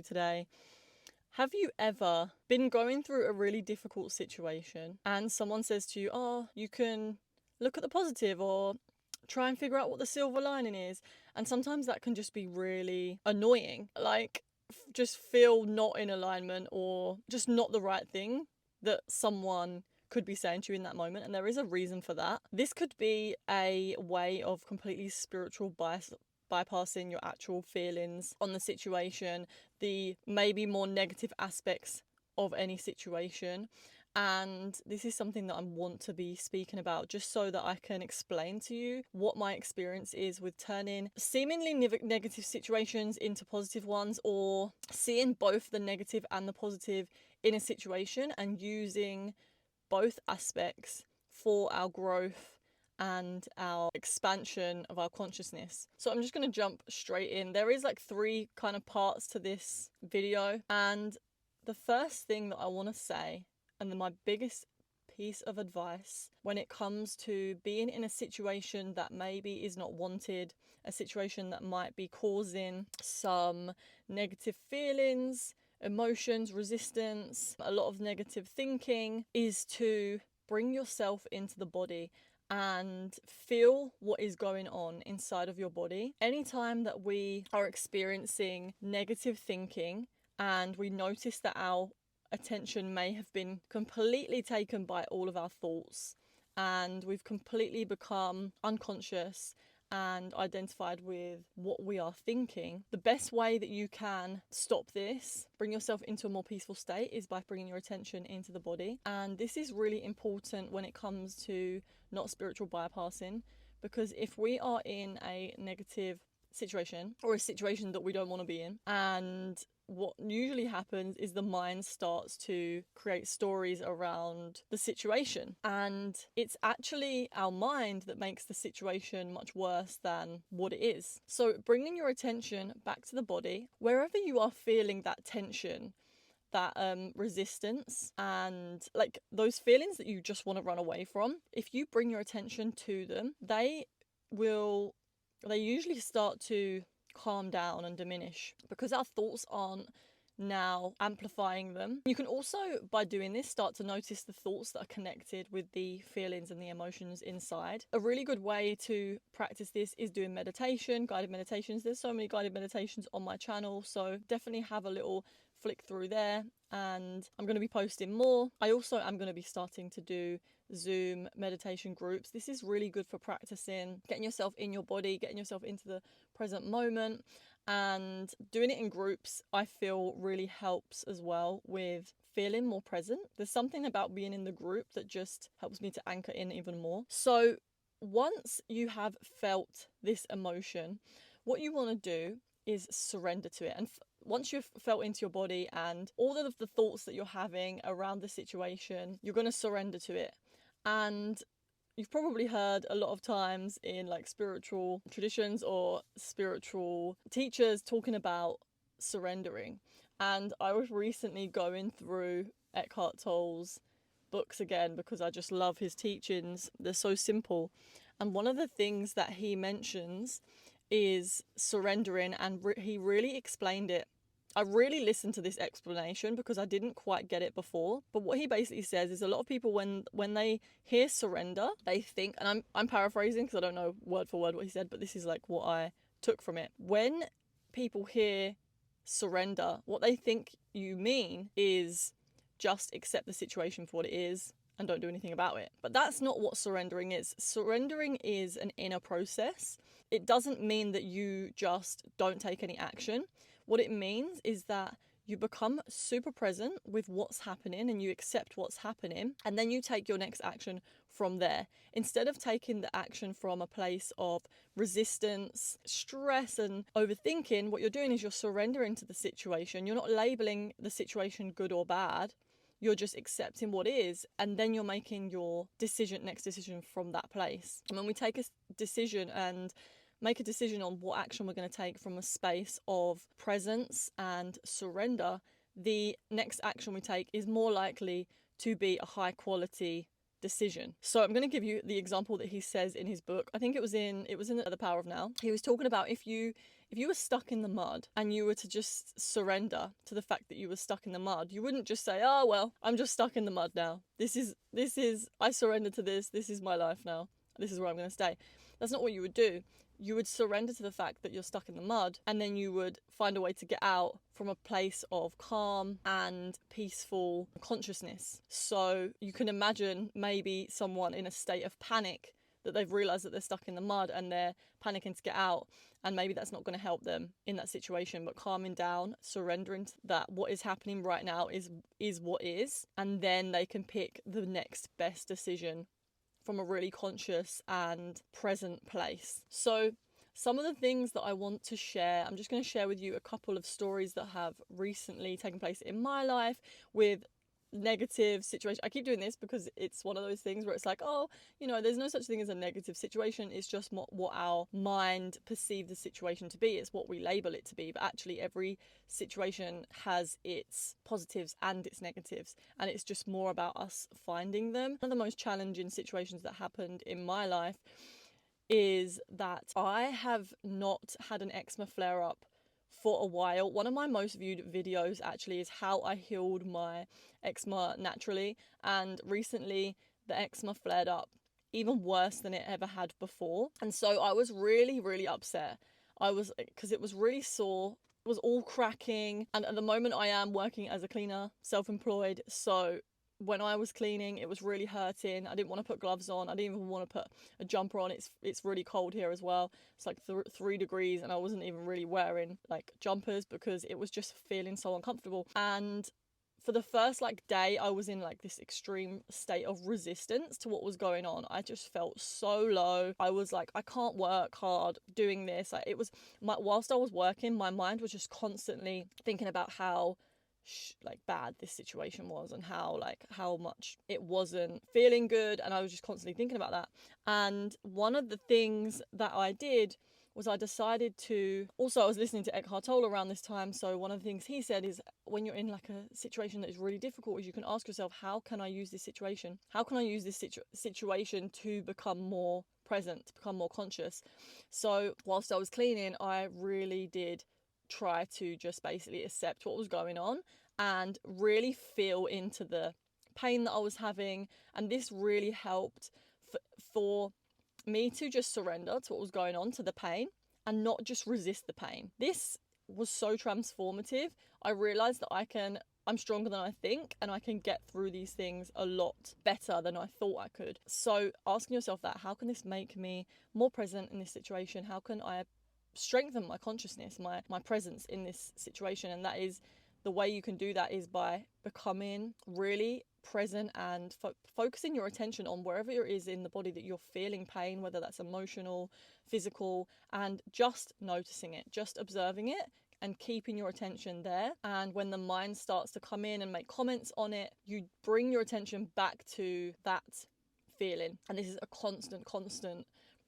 today. Have you ever been going through a really difficult situation and someone says to you, oh, you can look at the positive or try and figure out what the silver lining is? And sometimes that can just be really annoying, like just feel not in alignment or just not the right thing that someone could be saying to you in that moment. And there is a reason for that. This could be a way of completely spiritual bypassing your actual feelings on the situation, the maybe more negative aspects of any situation. And this is something that I want to be speaking about just so that I can explain to you what my experience is with turning seemingly negative situations into positive ones, or seeing both the negative and the positive in a situation and using both aspects for our growth and our expansion of our consciousness. So I'm just going to jump straight in. There is like 3 kind of parts to this video, and the first thing that I want to say, and my biggest piece of advice when it comes to being in a situation that maybe is not wanted, a situation that might be causing some negative feelings, emotions, resistance, a lot of negative thinking, is to bring yourself into the body and feel what is going on inside of your body. Anytime that we are experiencing negative thinking and we notice that our attention may have been completely taken by all of our thoughts and we've completely become unconscious and identified with what we are thinking, the best way that you can stop this, bring yourself into a more peaceful state, is by bringing your attention into the body. And this is really important when it comes to not spiritual bypassing, because if we are in a negative situation or a situation that we don't want to be in, and what usually happens is the mind starts to create stories around the situation, and it's actually our mind that makes the situation much worse than what it is. So bringing your attention back to the body, wherever you are feeling that tension, that resistance, and like those feelings that you just want to run away from, if you bring your attention to them, they usually start to calm down and diminish because our thoughts aren't now amplifying them. You can also, by doing this, start to notice the thoughts that are connected with the feelings and the emotions inside. A really good way to practice this is doing meditation, guided meditations. There's so many guided meditations on my channel, so definitely have a little flick through there, and I'm going to be posting more. I also am going to be starting to do Zoom meditation groups. This is really good for practicing getting yourself in your body, getting yourself into the present moment, and doing it in groups I feel really helps as well with feeling more present. There's something about being in the group that just helps me to anchor in even more. So once you have felt this emotion, what you want to do is surrender to it. And once you've felt into your body and all of the thoughts that you're having around the situation, you're going to surrender to it. And you've probably heard a lot of times in like spiritual traditions or spiritual teachers talking about surrendering. And I was recently going through Eckhart Tolle's books again because I just love his teachings. They're so simple. And one of the things that he mentions is surrendering, and he really explained it. I really listened to this explanation because I didn't quite get it before. But what he basically says is a lot of people, when they hear surrender, they think, and I'm paraphrasing because I don't know word for word what he said, but this is like what I took from it. When people hear surrender, what they think you mean is just accept the situation for what it is and don't do anything about it. But that's not what surrendering is. Surrendering is an inner process. It doesn't mean that you just don't take any action. What it means is that you become super present with what's happening and you accept what's happening, and then you take your next action from there. Instead of taking the action from a place of resistance, stress and overthinking, what you're doing is you're surrendering to the situation. You're not labeling the situation good or bad. You're just accepting what is, and then you're making your next decision from that place. And when we take a decision and make a decision on what action we're going to take from a space of presence and surrender, the next action we take is more likely to be a high quality decision. So I'm going to give you the example that he says in his book. I think it was in The Power of Now. He was talking about if you if you were stuck in the mud and you were to just surrender to the fact that you were stuck in the mud, you wouldn't just say, oh, well, I'm just stuck in the mud now. I surrender to this. This is my life now. This is where I'm going to stay. That's not what you would do. You would surrender to the fact that you're stuck in the mud, and then you would find a way to get out from a place of calm and peaceful consciousness. So you can imagine maybe someone in a state of panic, that they've realized that they're stuck in the mud and they're panicking to get out, and maybe that's not going to help them in that situation. But calming down, surrendering to that what is happening right now is what is, and then they can pick the next best decision from a really conscious and present place. So some of the things that I want to share, I'm just going to share with you a couple of stories that have recently taken place in my life with negative situation. I keep doing this because it's one of those things where it's like, oh, there's no such thing as a negative situation. It's just what our mind perceives the situation to be. It's what we label it to be. But actually every situation has its positives and its negatives, and it's just more about us finding them. One of the most challenging situations that happened in my life is that I have not had an eczema flare up for a while. One of my most viewed videos actually is how I healed my eczema naturally, and recently the eczema flared up even worse than it ever had before, and so I was really, really upset. Because it was really sore, it was all cracking, and at the moment I am working as a cleaner, self-employed, so when I was cleaning, it was really hurting. I didn't want to put gloves on. I didn't even want to put a jumper on. It's really cold here as well. It's like 3 degrees, and I wasn't even really wearing like jumpers because it was just feeling so uncomfortable. And for the first day, I was in like this extreme state of resistance to what was going on. I just felt so low. I was like, I can't work hard doing this. Whilst I was working, my mind was just constantly thinking about how bad this situation was, and how much it wasn't feeling good, and I was just constantly thinking about that. And one of the things that I did was I decided to, also I was listening to Eckhart Tolle around this time, so one of the things he said is when you're in like a situation that is really difficult, is you can ask yourself, how can I use this situation? How can I use this situation to become more present, to become more conscious? So whilst I was cleaning, I really did try to just basically accept what was going on and really feel into the pain that I was having. And this really helped for me to just surrender to what was going on, to the pain, and not just resist the pain. This was so transformative. I realized that I'm stronger than I think, and I can get through these things a lot better than I thought I could. So asking yourself that, how can this make me more present in this situation? How can I strengthen my consciousness, my presence in this situation? And that is, the way you can do that is by becoming really present and focusing your attention on wherever it is in the body that you're feeling pain, whether that's emotional, physical, and just noticing it, just observing it and keeping your attention there. And when the mind starts to come in and make comments on it, you bring your attention back to that feeling. And this is a constant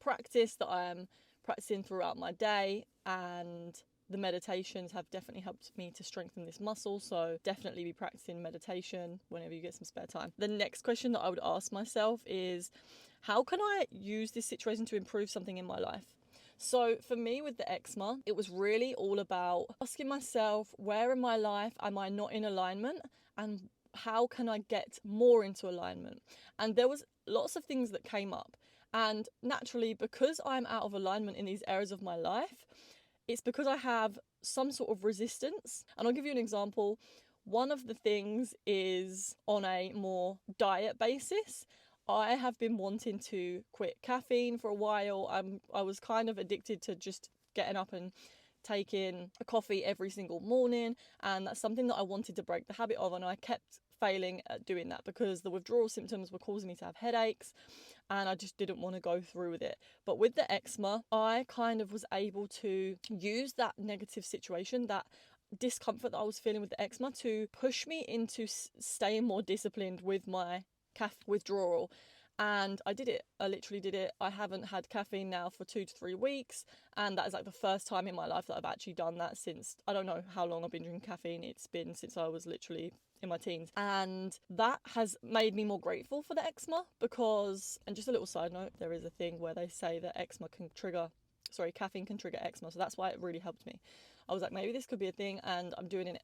practice that I am practicing throughout my day, and the meditations have definitely helped me to strengthen this muscle. So definitely be practicing meditation whenever you get some spare time. The next question that I would ask myself is, how can I use this situation to improve something in my life? So for me with the eczema, it was really all about asking myself, where in my life am I not in alignment, and how can I get more into alignment? And there was lots of things that came up. And naturally, because I'm out of alignment in these areas of my life, it's because I have some sort of resistance. And I'll give you an example. One of the things is on a more diet basis. I have been wanting to quit caffeine for a while. I was kind of addicted to just getting up and taking a coffee every single morning, and that's something that I wanted to break the habit of, and I kept failing at doing that because the withdrawal symptoms were causing me to have headaches, and I just didn't want to go through with it. But with the eczema, I kind of was able to use that negative situation, that discomfort that I was feeling with the eczema, to push me into staying more disciplined with my withdrawal. And I did it. I literally did it. I haven't had caffeine now for 2 to 3 weeks, and that is like the first time in my life that I've actually done that since, I don't know how long I've been drinking caffeine. It's been since I was literally in my teens, and that has made me more grateful for the eczema because, and just a little side note, there is a thing where they say that eczema can trigger caffeine can trigger eczema. So that's why it really helped me. I was like, maybe this could be a thing, and I'm doing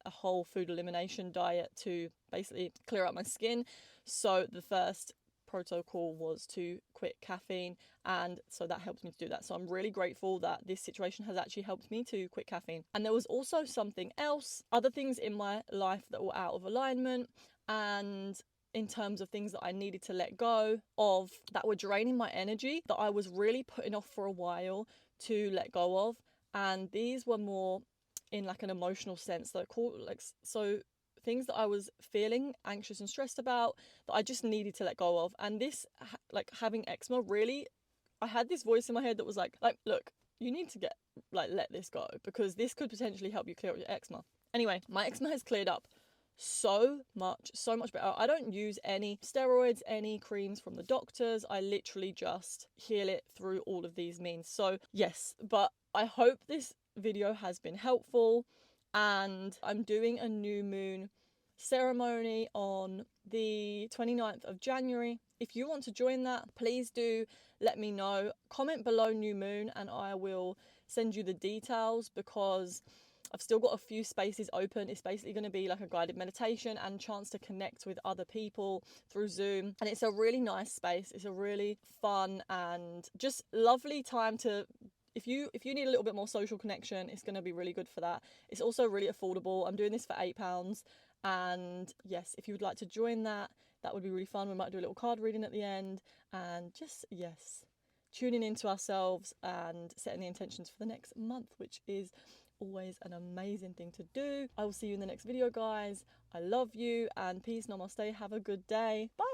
a whole food elimination diet to basically clear up my skin. So the first protocol was to quit caffeine, and so that helped me to do that. So I'm really grateful that this situation has actually helped me to quit caffeine. And there was also something else, other things in my life that were out of alignment, and in terms of things that I needed to let go of that were draining my energy, that I was really putting off for a while to let go of. And these were more in like an emotional sense, so things that I was feeling anxious and stressed about that I just needed to let go of. And this, like having eczema, really, I had this voice in my head that was like, look, you need to let this go, because this could potentially help you clear up your eczema. Anyway, my eczema has cleared up so much better. I don't use any steroids, any creams from the doctors. I literally just heal it through all of these means. So yes, but I hope this video has been helpful, and I'm doing a new moon ceremony on the 29th of January. If you want to join that, please do let me know. Comment below new moon and I will send you the details, because I've still got a few spaces open. It's basically going to be like a guided meditation and chance to connect with other people through Zoom. And it's a really nice space. It's a really fun and just lovely time to, if you need a little bit more social connection, it's going to be really good for that. It's also really affordable. I'm doing this for £8. And yes, if you would like to join that, that would be really fun. We might do a little card reading at the end, and just, yes, tuning into ourselves and setting the intentions for the next month, which is always an amazing thing to do. I will see you in the next video, guys. I love you, and peace, namaste, have a good day. Bye.